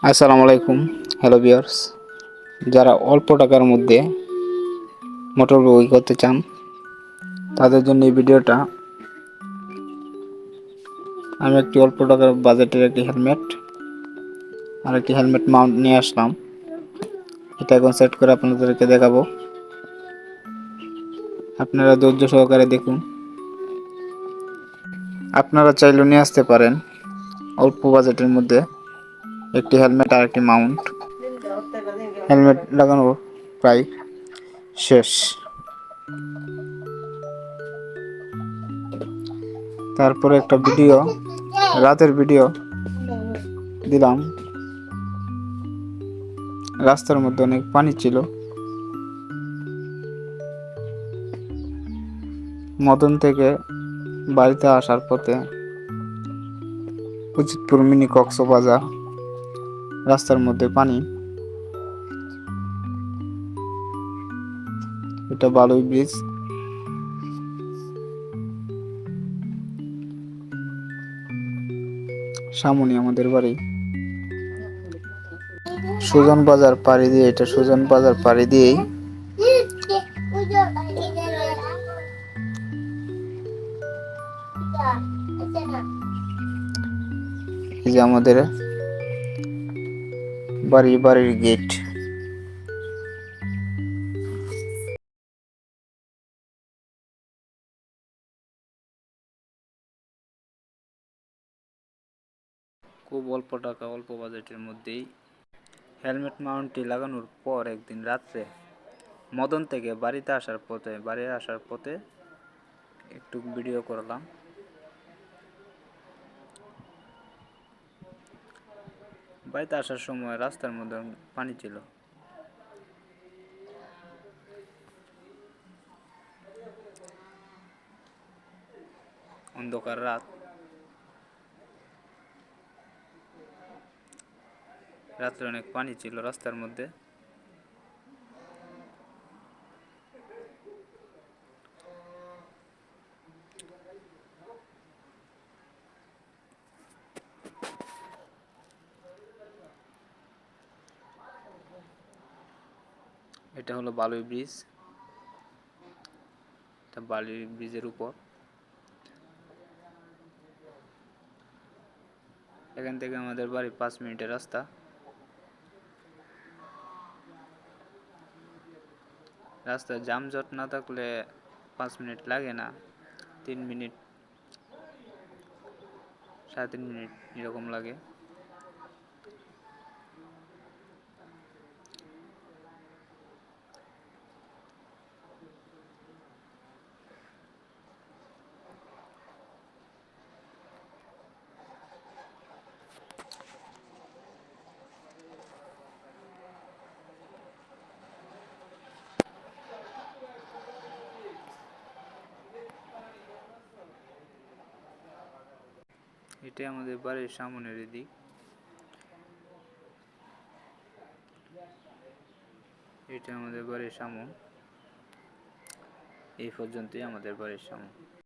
আসসালামু আলাইকুম। Hello viewers, যারা অল্প টাকার মধ্যে মোটর বগি করতে চান তাদের জন্য এই ভিডিওটা। আমি একটি অল্প টাকার বাজেটের একটি হেলমেট আর একটি হেলমেট মাউন্ট নিয়ে আসলাম। এটা এখন সেট করে আপনাদেরকে দেখাবো। আপনারা ধৈর্য সহকারে দেখুন। আপনারা চাইলেও নিয়ে আসতে পারেন অল্প বাজেটের মধ্যে একটি হেলমেট আর একটি মাউন্ট। হেলমেট লাগানো প্রায় শেষ। তারপরে একটা ভিডিও, রাতের ভিডিও দিলাম। রাস্তার মধ্যে অনেক পানি ছিল। মদন থেকে বাড়িতে আসার পথে উচিতপুর মিনি কক্সবাজার রাস্তার মধ্যে পানি। এটা বালুই ব্রিজ। সামনে আমাদের বাড়ি। সুজন বাজার পাড়ি দিয়ে, এটা সুজন বাজার পাড়ি দিয়েই এই যে আমাদের বাড়ির গেট। খুব অল্প টাকা, অল্প বাজেটের মধ্যেই হেলমেট মাউন্টটি লাগানোর পর একদিন রাত্রে মদন থেকে বাড়ি আসার পথে একটু ভিডিও করলাম। বাড়িতে আসার সময় রাস্তার মধ্যে পানি ছিল। অন্ধকার রাত। রাত্রে অনেক পানি ছিল রাস্তার মধ্যে। এটা হলো বালুই ব্রিজ। এটা বালুই ব্রিজের উপর। এখান থেকে আমাদের বাড়ি 5 মিনিটের রাস্তা। রাস্তায় যানজট না থাকলে 5 মিনিট লাগে না, 3 মিনিট 3.5 মিনিট এরকম লাগে। এটাই আমাদের বাড়ির সামনের দিক। এটা আমাদের বাড়ির সামন। এই পর্যন্তই আমাদের বাড়ির সামন।